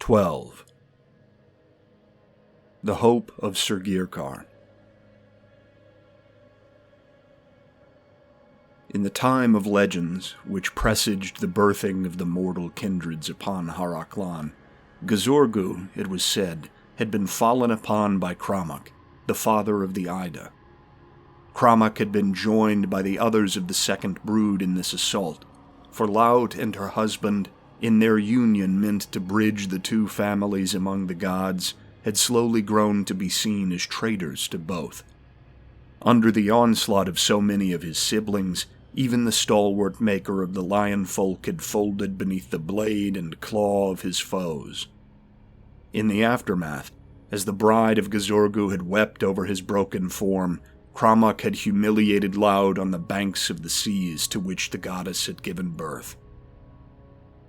12. The Hope of Sir Girkar. In the time of legends, which presaged the birthing of the mortal kindreds upon Haraklan, Gazorgu, it was said, had been fallen upon by Kramak, the father of the Ida. Kramak had been joined by the others of the second brood in this assault, for Laut and her husband, in their union meant to bridge the two families among the gods, had slowly grown to be seen as traitors to both. Under the onslaught of so many of his siblings, even the stalwart maker of the lion folk had folded beneath the blade and claw of his foes. In the aftermath, as the bride of Gazorgu had wept over his broken form, Kramak had humiliated Laut on the banks of the seas to which the goddess had given birth.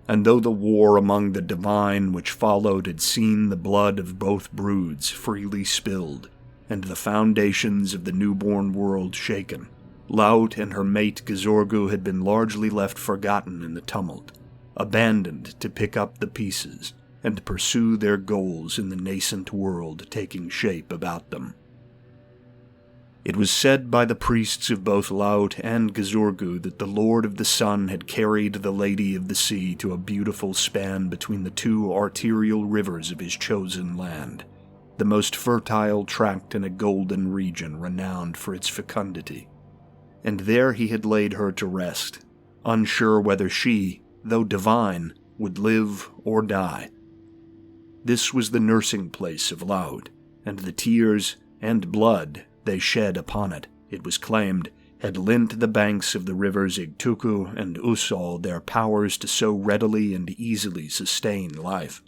And though the war among the divine which followed had seen the blood of both broods freely spilled, and the foundations of the newborn world shaken, Laut and her mate Gazorgu had been largely left forgotten in the tumult, abandoned to pick up the pieces and pursue their goals in the nascent world taking shape about them. It was said by the priests of both Laut and Gazorgu that the Lord of the Sun had carried the Lady of the Sea to a beautiful span between the two arterial rivers of his chosen land, the most fertile tract in a golden region renowned for its fecundity. And there he had laid her to rest, unsure whether she, though divine, would live or die. This was the nursing place of Laut, and the tears and blood they shed upon it, it was claimed, had lent the banks of the rivers Igtuku and Usal their powers to so readily and easily sustain life.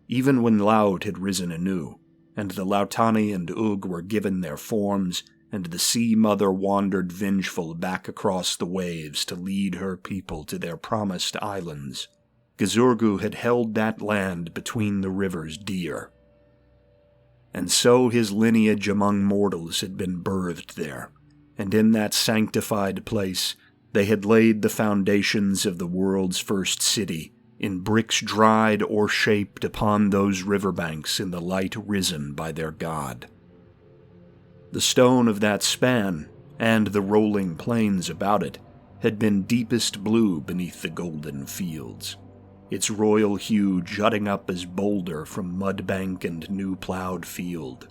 Even when Laut had risen anew, and the Lautani and Ug were given their forms, and the sea-mother wandered vengeful back across the waves to lead her people to their promised islands, Gazorgu had held that land between the rivers dear. And so his lineage among mortals had been birthed there, and in that sanctified place they had laid the foundations of the world's first city, in bricks dried or shaped upon those riverbanks in the light risen by their god. The stone of that span, and the rolling plains about it, had been deepest blue beneath the golden fields, its royal hue jutting up as boulder from mudbank and new-plowed field.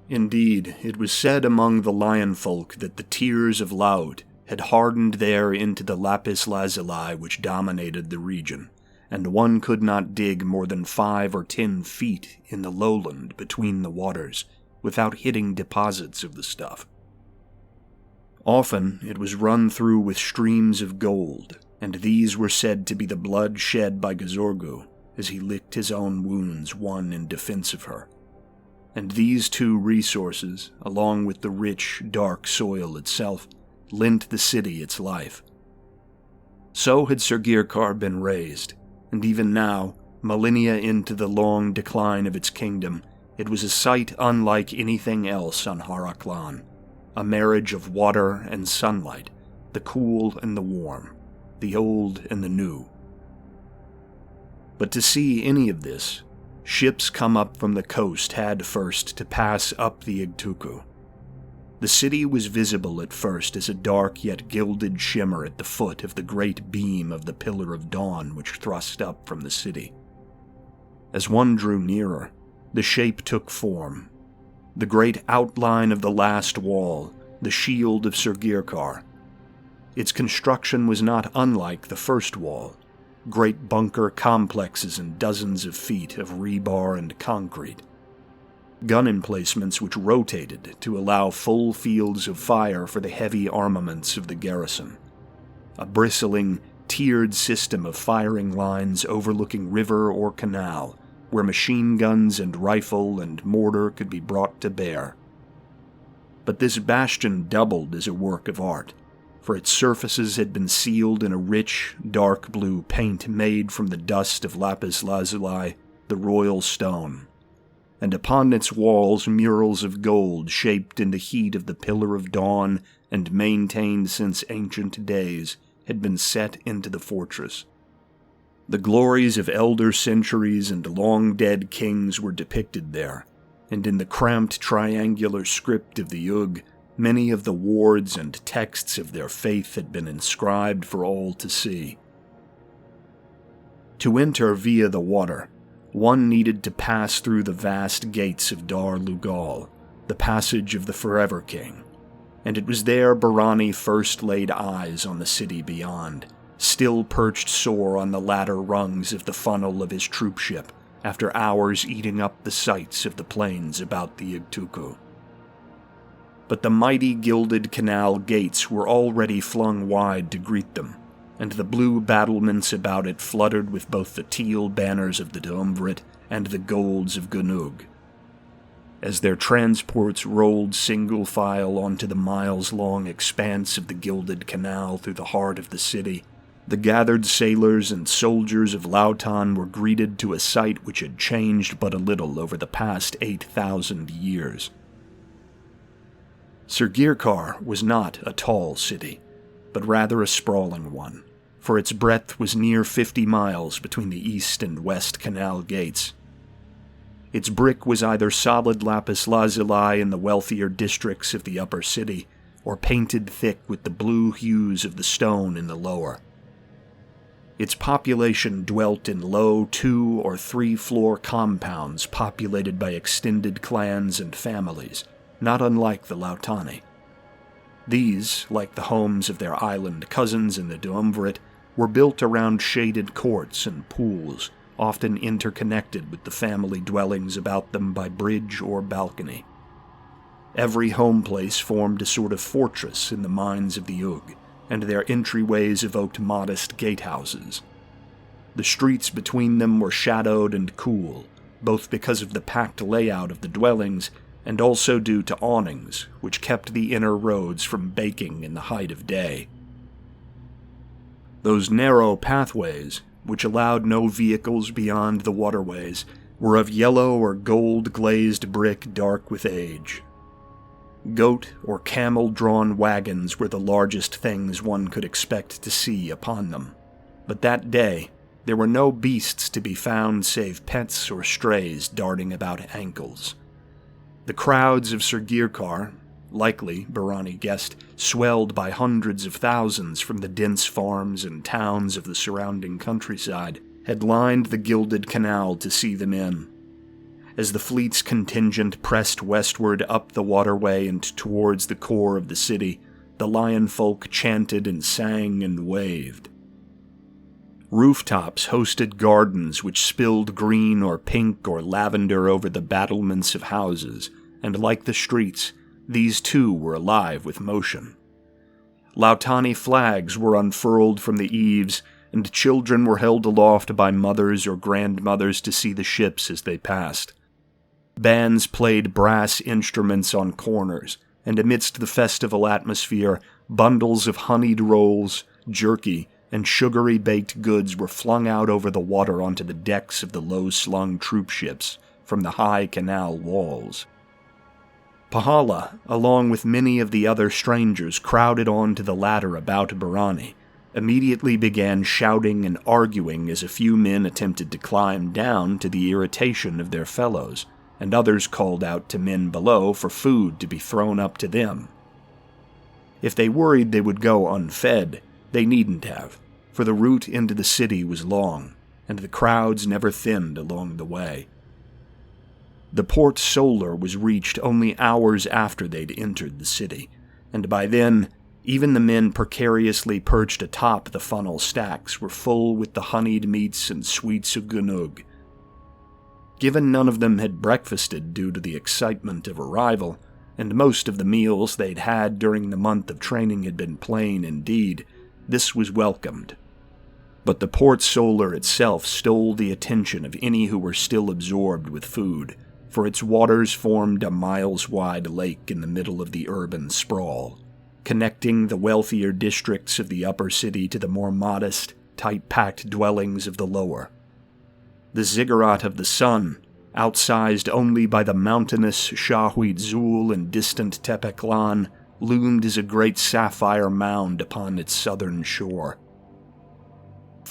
Indeed, it was said among the lion folk that the tears of Laut had hardened there into the lapis lazuli which dominated the region, and one could not dig more than 5 or 10 feet in the lowland between the waters without hitting deposits of the stuff. Often it was run through with streams of gold, and these were said to be the blood shed by Gazorgu as he licked his own wounds won in defense of her. And these two resources, along with the rich, dark soil itself, lent the city its life. So had Sir Girkar been raised, and even now, millennia into the long decline of its kingdom, it was a sight unlike anything else on Haraklan, a marriage of water and sunlight, the cool and the warm, the old and the new. But to see any of this, ships come up from the coast had first to pass up the Igtuku. The city was visible at first as a dark yet gilded shimmer at the foot of the great beam of the Pillar of Dawn which thrust up from the city. As one drew nearer, the shape took form. The great outline of the last wall, the shield of Sir Girkar. Its construction was not unlike the first wall, great bunker complexes and dozens of feet of rebar and concrete. Gun emplacements which rotated to allow full fields of fire for the heavy armaments of the garrison. A bristling, tiered system of firing lines overlooking river or canal, where machine guns and rifle and mortar could be brought to bear. But this bastion doubled as a work of art, for its surfaces had been sealed in a rich, dark blue paint made from the dust of lapis lazuli, the royal stone, and upon its walls murals of gold shaped in the heat of the Pillar of Dawn and maintained since ancient days had been set into the fortress. The glories of elder centuries and long-dead kings were depicted there, and in the cramped triangular script of the Ug, many of the wards and texts of their faith had been inscribed for all to see. To enter via the water, one needed to pass through the vast gates of Dar Lugal, the passage of the Forever King, and it was there Berani first laid eyes on the city beyond, still perched sore on the ladder rungs of the funnel of his troopship after hours eating up the sights of the plains about the Igtuku. But the mighty gilded canal gates were already flung wide to greet them, and the blue battlements about it fluttered with both the teal banners of the Duumvirate and the golds of Gunug. As their transports rolled single file onto the miles-long expanse of the gilded canal through the heart of the city, the gathered sailors and soldiers of Lautan were greeted to a sight which had changed but a little over the past 8,000 years. Surgirkar was not a tall city, but rather a sprawling one, for its breadth was near 50 miles between the east and west canal gates. Its brick was either solid lapis lazuli in the wealthier districts of the upper city, or painted thick with the blue hues of the stone in the lower. Its population dwelt in low 2- or 3-floor compounds populated by extended clans and families, not unlike the Lautani. These, like the homes of their island cousins in the Duumvirate, were built around shaded courts and pools, often interconnected with the family dwellings about them by bridge or balcony. Every home place formed a sort of fortress in the minds of the Ug, and their entryways evoked modest gatehouses. The streets between them were shadowed and cool, both because of the packed layout of the dwellings and also due to awnings, which kept the inner roads from baking in the height of day. Those narrow pathways, which allowed no vehicles beyond the waterways, were of yellow or gold-glazed brick dark with age. Goat or camel-drawn wagons were the largest things one could expect to see upon them, but that day there were no beasts to be found save pets or strays darting about ankles. The crowds of Surgirkar, likely, Berani guessed, swelled by hundreds of thousands from the dense farms and towns of the surrounding countryside, had lined the gilded canal to see them in. As the fleet's contingent pressed westward up the waterway and towards the core of the city, the lion folk chanted and sang and waved. Rooftops hosted gardens which spilled green or pink or lavender over the battlements of houses, and like the streets, these too were alive with motion. Lautani flags were unfurled from the eaves, and children were held aloft by mothers or grandmothers to see the ships as they passed. Bands played brass instruments on corners, and amidst the festival atmosphere, bundles of honeyed rolls, jerky, and sugary baked goods were flung out over the water onto the decks of the low-slung troopships from the high canal walls. Pahala, along with many of the other strangers crowded onto the ladder about Berani, immediately began shouting and arguing as a few men attempted to climb down to the irritation of their fellows, and others called out to men below for food to be thrown up to them. If they worried they would go unfed, they needn't have, for the route into the city was long, and the crowds never thinned along the way. The Port Solar was reached only hours after they'd entered the city, and by then, even the men precariously perched atop the funnel stacks were full with the honeyed meats and sweets of Gunug. Given none of them had breakfasted due to the excitement of arrival, and most of the meals they'd had during the month of training had been plain indeed, this was welcomed. But the Port Solar itself stole the attention of any who were still absorbed with food, for its waters formed a miles-wide lake in the middle of the urban sprawl, connecting the wealthier districts of the upper city to the more modest, tight-packed dwellings of the lower. The ziggurat of the sun, outsized only by the mountainous Shahuit Zul and distant Tepeklan, loomed as a great sapphire mound upon its southern shore.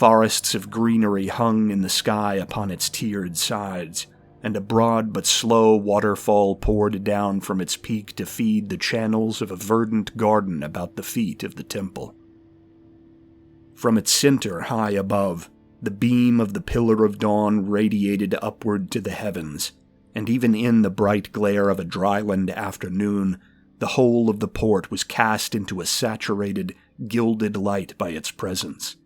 Forests of greenery hung in the sky upon its tiered sides, and a broad but slow waterfall poured down from its peak to feed the channels of a verdant garden about the feet of the temple. From its center, high above, the beam of the Pillar of Dawn radiated upward to the heavens, and even in the bright glare of a dryland afternoon, the whole of the port was cast into a saturated, gilded light by its presence.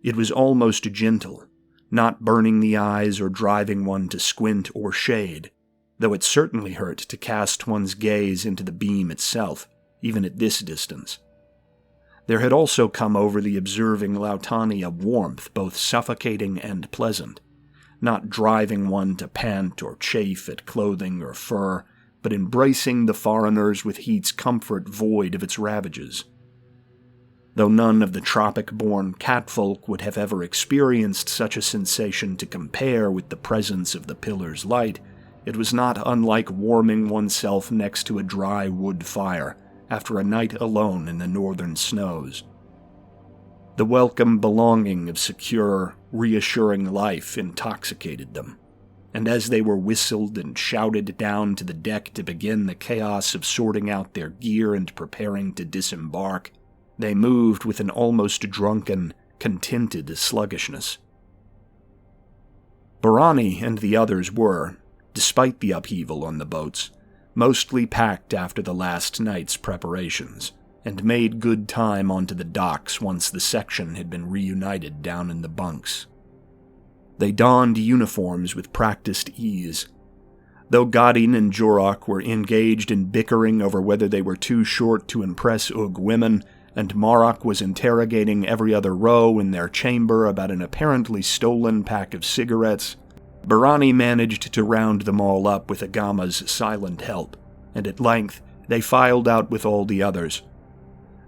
It was almost gentle, not burning the eyes or driving one to squint or shade, though it certainly hurt to cast one's gaze into the beam itself, even at this distance. There had also come over the observing Lautani a warmth both suffocating and pleasant, not driving one to pant or chafe at clothing or fur, but embracing the foreigners with heat's comfort void of its ravages. Though none of the tropic-born catfolk would have ever experienced such a sensation to compare with the presence of the pillar's light, it was not unlike warming oneself next to a dry wood fire after a night alone in the northern snows. The welcome belonging of secure, reassuring life intoxicated them, and as they were whistled and shouted down to the deck to begin the chaos of sorting out their gear and preparing to disembark, they moved with an almost drunken, contented sluggishness. Berani and the others were, despite the upheaval on the boats, mostly packed after the last night's preparations, and made good time onto the docks once the section had been reunited down in the bunks. They donned uniforms with practiced ease. Though Godin and Durank were engaged in bickering over whether they were too short to impress Ug women, and Marok was interrogating every other row in their chamber about an apparently stolen pack of cigarettes, Berani managed to round them all up with Agama's silent help, and at length they filed out with all the others.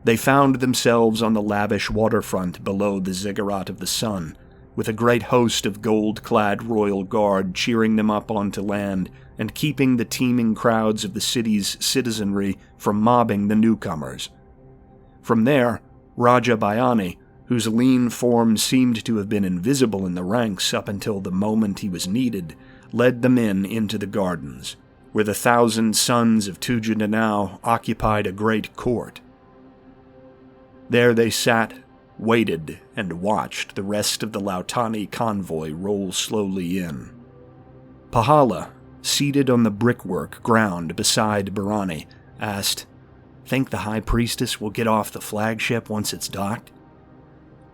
They found themselves on the lavish waterfront below the Ziggurat of the Sun, with a great host of gold-clad royal guard cheering them up onto land and keeping the teeming crowds of the city's citizenry from mobbing the newcomers. From there, Raja Bayani, whose lean form seemed to have been invisible in the ranks up until the moment he was needed, led them into the gardens, where the 1,000 sons of Tujuhdanau occupied a great court. There they sat, waited, and watched the rest of the Lautani convoy roll slowly in. Pahala, seated on the brickwork ground beside Berani, asked, "Think the High Priestess will get off the flagship once it's docked?"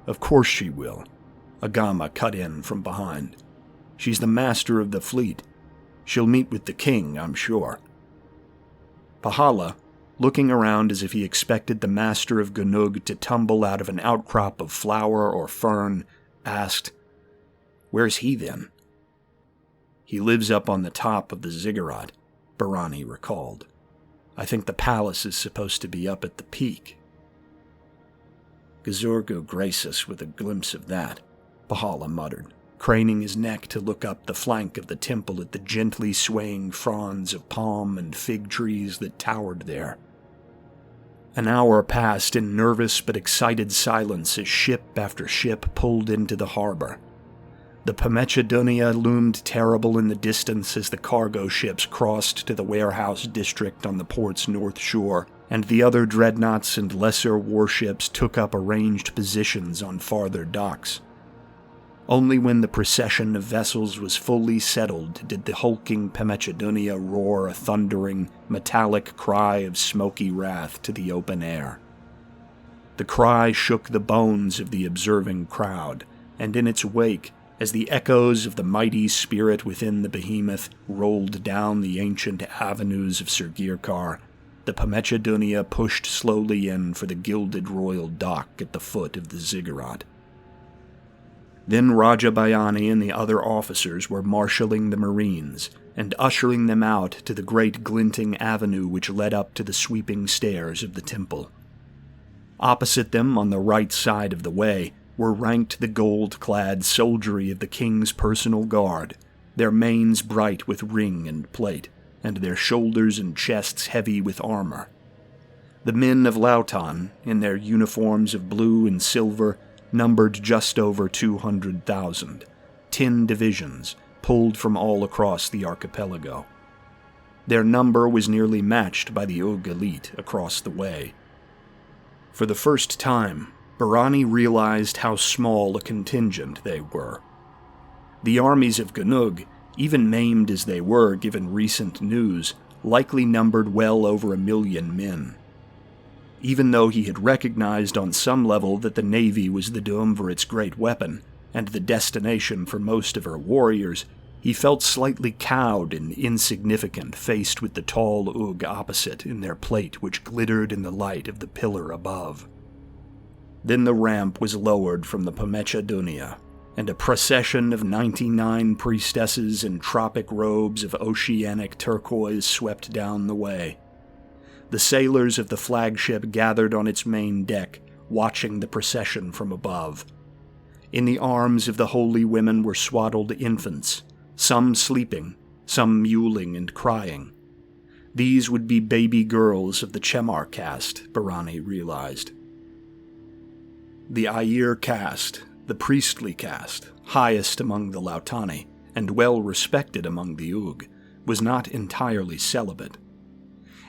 "Of course she will," Agama cut in from behind. "She's the master of the fleet. She'll meet with the king, I'm sure." Pahala, looking around as if he expected the master of Gunug to tumble out of an outcrop of flower or fern, asked, "Where's he then?" "He lives up on the top of the ziggurat," Berani recalled. "I think the palace is supposed to be up at the peak." "Gazorgu grace us with a glimpse of that," Pahala muttered, craning his neck to look up the flank of the temple at the gently swaying fronds of palm and fig trees that towered there. An hour passed in nervous but excited silence as ship after ship pulled into the harbor. The Pemechedounia loomed terrible in the distance as the cargo ships crossed to the warehouse district on the port's north shore, and the other dreadnoughts and lesser warships took up arranged positions on farther docks. Only when the procession of vessels was fully settled did the hulking Pemechedounia roar a thundering, metallic cry of smoky wrath to the open air. The cry shook the bones of the observing crowd, and in its wake, as the echoes of the mighty spirit within the behemoth rolled down the ancient avenues of Sirgirkar, the Pemechedounia pushed slowly in for the gilded royal dock at the foot of the ziggurat. Then Raja Bayani and the other officers were marshalling the marines and ushering them out to the great glinting avenue which led up to the sweeping stairs of the temple. Opposite them, on the right side of the way, were ranked the gold-clad soldiery of the king's personal guard, their manes bright with ring and plate, and their shoulders and chests heavy with armor. The men of Lautan, in their uniforms of blue and silver, numbered just over 200,000, 10 divisions pulled from all across the archipelago. Their number was nearly matched by the Ug elite across the way. For the first time, Berani realized how small a contingent they were. The armies of Gunug, even maimed as they were given recent news, likely numbered well over 1 million men. Even though he had recognized on some level that the navy was the Duumvir's great weapon, and the destination for most of her warriors, he felt slightly cowed and insignificant faced with the tall Ug opposite in their plate which glittered in the light of the pillar above. Then the ramp was lowered from the Pomecha Dunia, and a procession of 99 priestesses in tropic robes of oceanic turquoise swept down the way. The sailors of the flagship gathered on its main deck, watching the procession from above. In the arms of the holy women were swaddled infants, some sleeping, some mewling and crying. These would be baby girls of the Chemar caste, Berani realized. The Air caste, the priestly caste, highest among the Lautani, and well respected among the Ug, was not entirely celibate.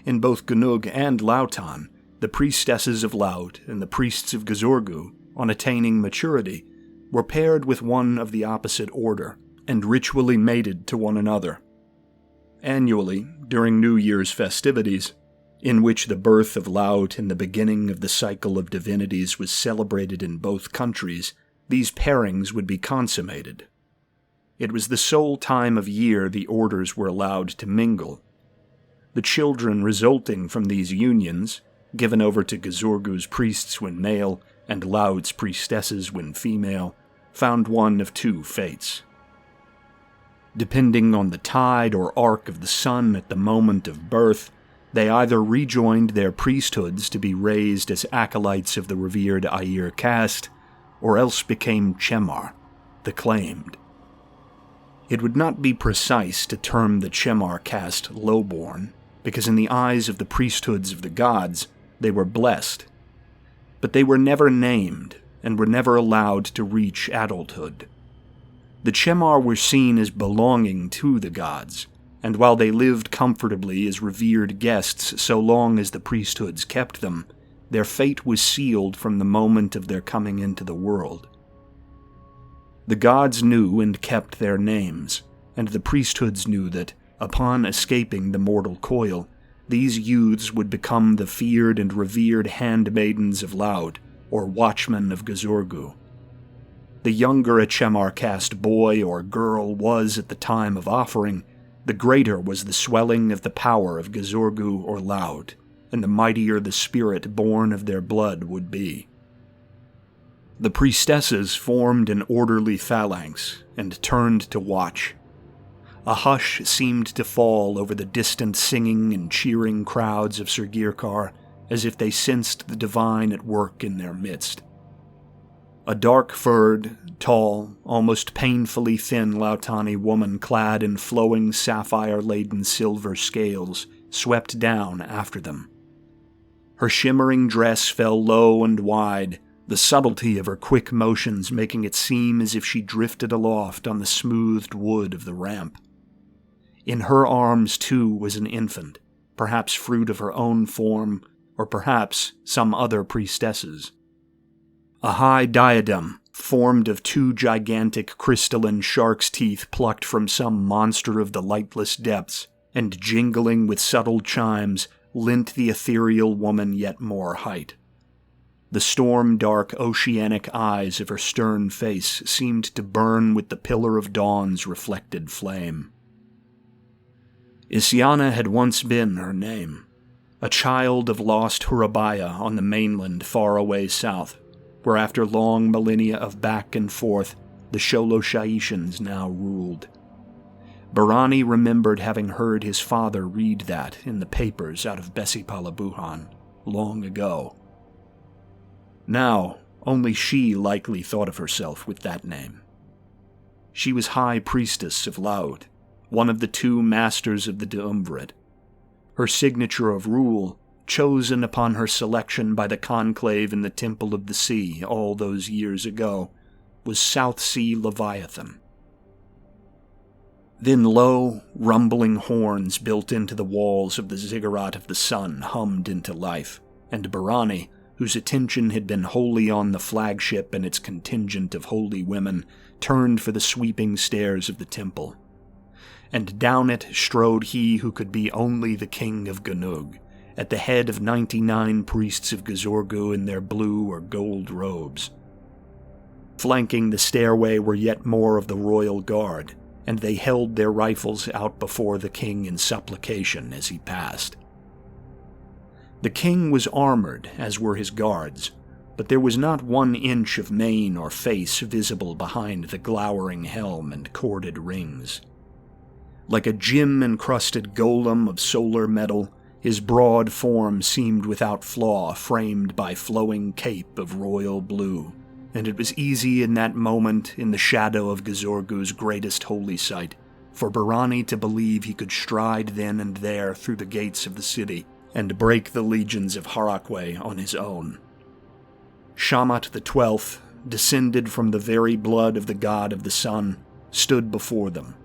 In both Gunug and Lautan, the priestesses of Laut and the priests of Gazorgu, on attaining maturity, were paired with one of the opposite order, and ritually mated to one another. Annually, during New Year's festivities, in which the birth of Laut and the beginning of the cycle of divinities was celebrated in both countries, these pairings would be consummated. It was the sole time of year the orders were allowed to mingle. The children resulting from these unions, given over to Gazorgu's priests when male and Laut's priestesses when female, found one of two fates. Depending on the tide or arc of the sun at the moment of birth, they either rejoined their priesthoods to be raised as acolytes of the revered Air caste, or else became Chemar, the claimed. It would not be precise to term the Chemar caste lowborn, because in the eyes of the priesthoods of the gods, they were blessed. But they were never named, and were never allowed to reach adulthood. The Chemar were seen as belonging to the gods, and while they lived comfortably as revered guests so long as the priesthoods kept them, their fate was sealed from the moment of their coming into the world. The gods knew and kept their names, and the priesthoods knew that, upon escaping the mortal coil, these youths would become the feared and revered handmaidens of Laut, or watchmen of Gazorgu. The younger a Chemar caste boy or girl was at the time of offering, the greater was the swelling of the power of Gazorgu or Laut, and the mightier the spirit born of their blood would be. The priestesses formed an orderly phalanx and turned to watch. A hush seemed to fall over the distant singing and cheering crowds of Sirgirkar, as if they sensed the divine at work in their midst. A dark-furred, tall, almost painfully thin Lautani woman clad in flowing sapphire-laden silver scales swept down after them. Her shimmering dress fell low and wide, the subtlety of her quick motions making it seem as if she drifted aloft on the smoothed wood of the ramp. In her arms, too, was an infant, perhaps fruit of her own form, or perhaps some other priestess's. A high diadem, formed of two gigantic crystalline shark's teeth plucked from some monster of the lightless depths, and jingling with subtle chimes, lent the ethereal woman yet more height. The storm-dark oceanic eyes of her stern face seemed to burn with the pillar of dawn's reflected flame. Isyana had once been her name, a child of lost Hurabaya on the mainland far away south, where after long millennia of back and forth, the Sholoshaishans now ruled. Berani remembered having heard his father read that in the papers out of Besipalabuhan long ago. Now, only she likely thought of herself with that name. She was High Priestess of Laut, one of the two masters of the Duumvirate. Her signature of rule, chosen upon her selection by the conclave in the Temple of the Sea all those years ago, was South Sea Leviathan. Then low, rumbling horns built into the walls of the Ziggurat of the Sun hummed into life, and Berani, whose attention had been wholly on the flagship and its contingent of holy women, turned for the sweeping stairs of the temple. And down it strode he who could be only the King of Gunug, at the head of 99 priests of Gazorgu in their blue or gold robes. Flanking the stairway were yet more of the royal guard, and they held their rifles out before the king in supplication as he passed. The king was armored, as were his guards, but there was not 1 inch of mane or face visible behind the glowering helm and corded rings. Like a gem-encrusted golem of solar metal, his broad form seemed without flaw, framed by flowing cape of royal blue, and it was easy in that moment, in the shadow of Gazorgu's greatest holy site, for Berani to believe he could stride then and there through the gates of the city and break the legions of Harakwe on his own. Shamat the 12th, descended from the very blood of the god of the sun, stood before them.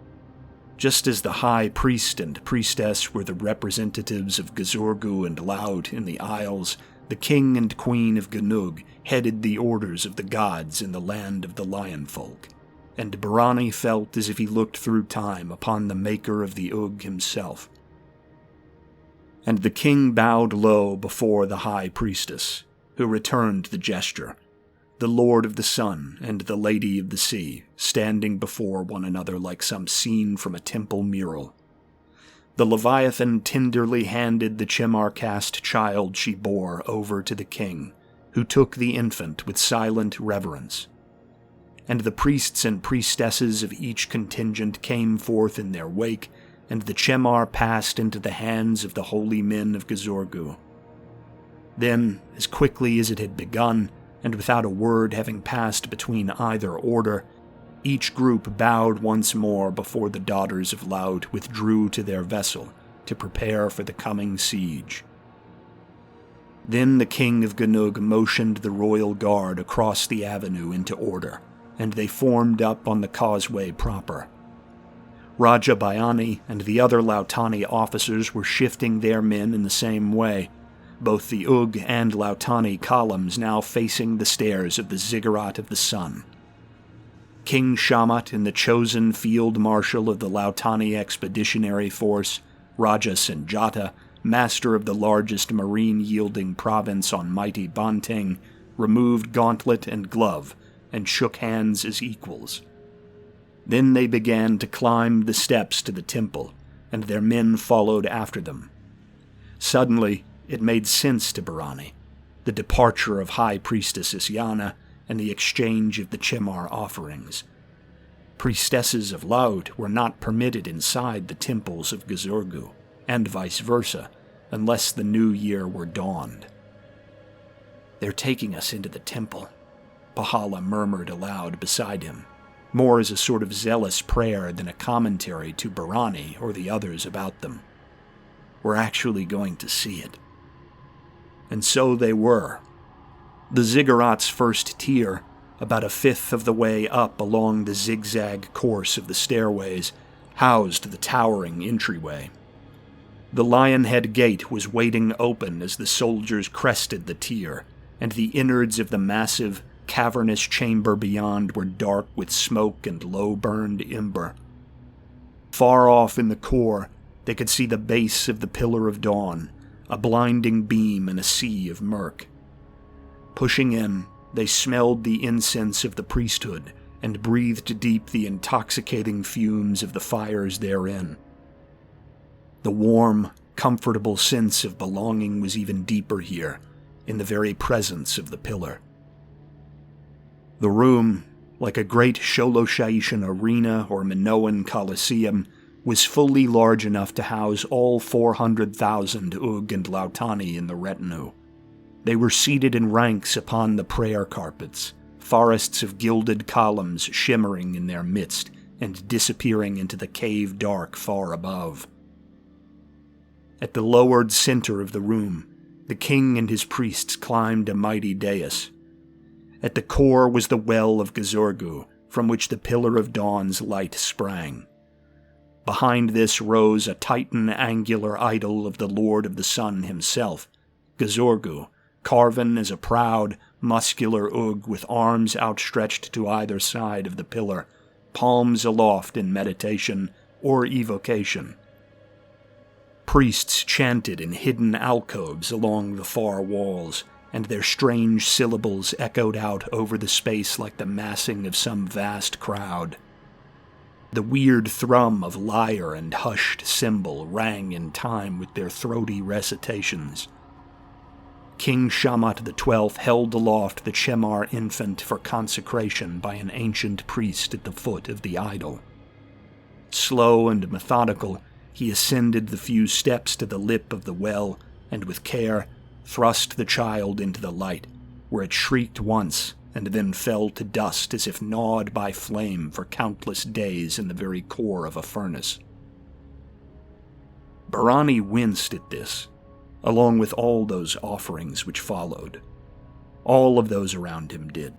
Just as the high priest and priestess were the representatives of Gazorgu and Laut in the Isles, the king and queen of Gunug headed the orders of the gods in the land of the lion folk, and Berani felt as if he looked through time upon the maker of the Ug himself. And the king bowed low before the high priestess, who returned the gesture, the Lord of the Sun and the Lady of the Sea, standing before one another like some scene from a temple mural. The Leviathan tenderly handed the Chemar-caste child she bore over to the king, who took the infant with silent reverence. And the priests and priestesses of each contingent came forth in their wake, and the Chemar passed into the hands of the holy men of Gazorgu. Then, as quickly as it had begun, and without a word having passed between either order, each group bowed once more before the daughters of Laut withdrew to their vessel to prepare for the coming siege. Then the king of Gunug motioned the royal guard across the avenue into order, and they formed up on the causeway proper. Raja Bayani and the other Lautani officers were shifting their men in the same way, both the Ug and Lautani columns now facing the stairs of the Ziggurat of the Sun. King Shamat and the chosen field marshal of the Lautani expeditionary force, Raja Senjata, master of the largest marine-yielding province on mighty Banting, removed gauntlet and glove and shook hands as equals. Then they began to climb the steps to the temple, and their men followed after them. Suddenly, it made sense to Berani, the departure of High Priestess Isyana and the exchange of the Chemar offerings. Priestesses of Laut were not permitted inside the temples of Gazorgu, and vice versa, unless the new year were dawned. "They're taking us into the temple," Pahala murmured aloud beside him, more as a sort of zealous prayer than a commentary to Berani or the others about them. "We're actually going to see it." And so they were. The ziggurat's first tier, about a fifth of the way up along the zigzag course of the stairways, housed the towering entryway. The Lionhead Gate was waiting open as the soldiers crested the tier, and the innards of the massive, cavernous chamber beyond were dark with smoke and low-burned ember. Far off in the core, they could see the base of the Pillar of Dawn, a blinding beam in a sea of murk. Pushing in, they smelled the incense of the priesthood and breathed deep the intoxicating fumes of the fires therein. The warm, comfortable sense of belonging was even deeper here, in the very presence of the pillar. The room, like a great Sholoshaishan arena or Minoan coliseum, was fully large enough to house all 400,000 Ug and Lautani in the retinue. They were seated in ranks upon the prayer carpets, forests of gilded columns shimmering in their midst and disappearing into the cave dark far above. At the lowered center of the room, The king and his priests climbed a mighty dais. At the core was the well of Gazorgu, from which the Pillar of Dawn's light sprang. Behind this rose a titan angular idol of the Lord of the Sun himself, Gazorgu, carven as a proud, muscular Ug with arms outstretched to either side of the pillar, palms aloft in meditation or evocation. Priests chanted in hidden alcoves along the far walls, and their strange syllables echoed out over the space like the massing of some vast crowd. The weird thrum of lyre and hushed cymbal rang in time with their throaty recitations. King Shamat XII held aloft the Chemar infant for consecration by an ancient priest at the foot of the idol. Slow and methodical, he ascended the few steps to the lip of the well, and with care thrust the child into the light, where it shrieked once and then fell to dust as if gnawed by flame for countless days in the very core of a furnace. Berani winced at this, along with all those offerings which followed. All of those around him did,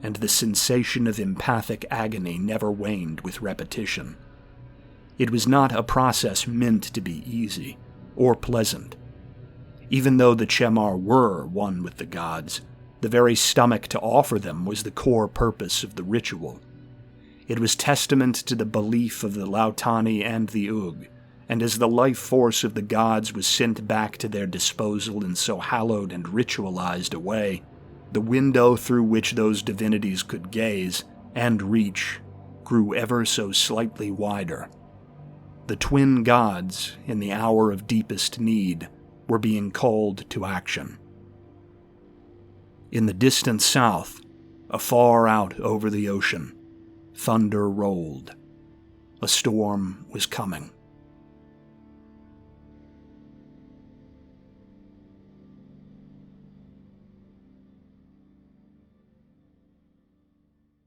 and the sensation of empathic agony never waned with repetition. It was not a process meant to be easy or pleasant. Even though the Chemar were one with the gods, the very stomach to offer them was the core purpose of the ritual. It was testament to the belief of the Lautani and the Ug, and as the life force of the gods was sent back to their disposal in so hallowed and ritualized a way, the window through which those divinities could gaze and reach grew ever so slightly wider. The twin gods, in the hour of deepest need, were being called to action. In the distant south, afar out over the ocean, thunder rolled. A storm was coming.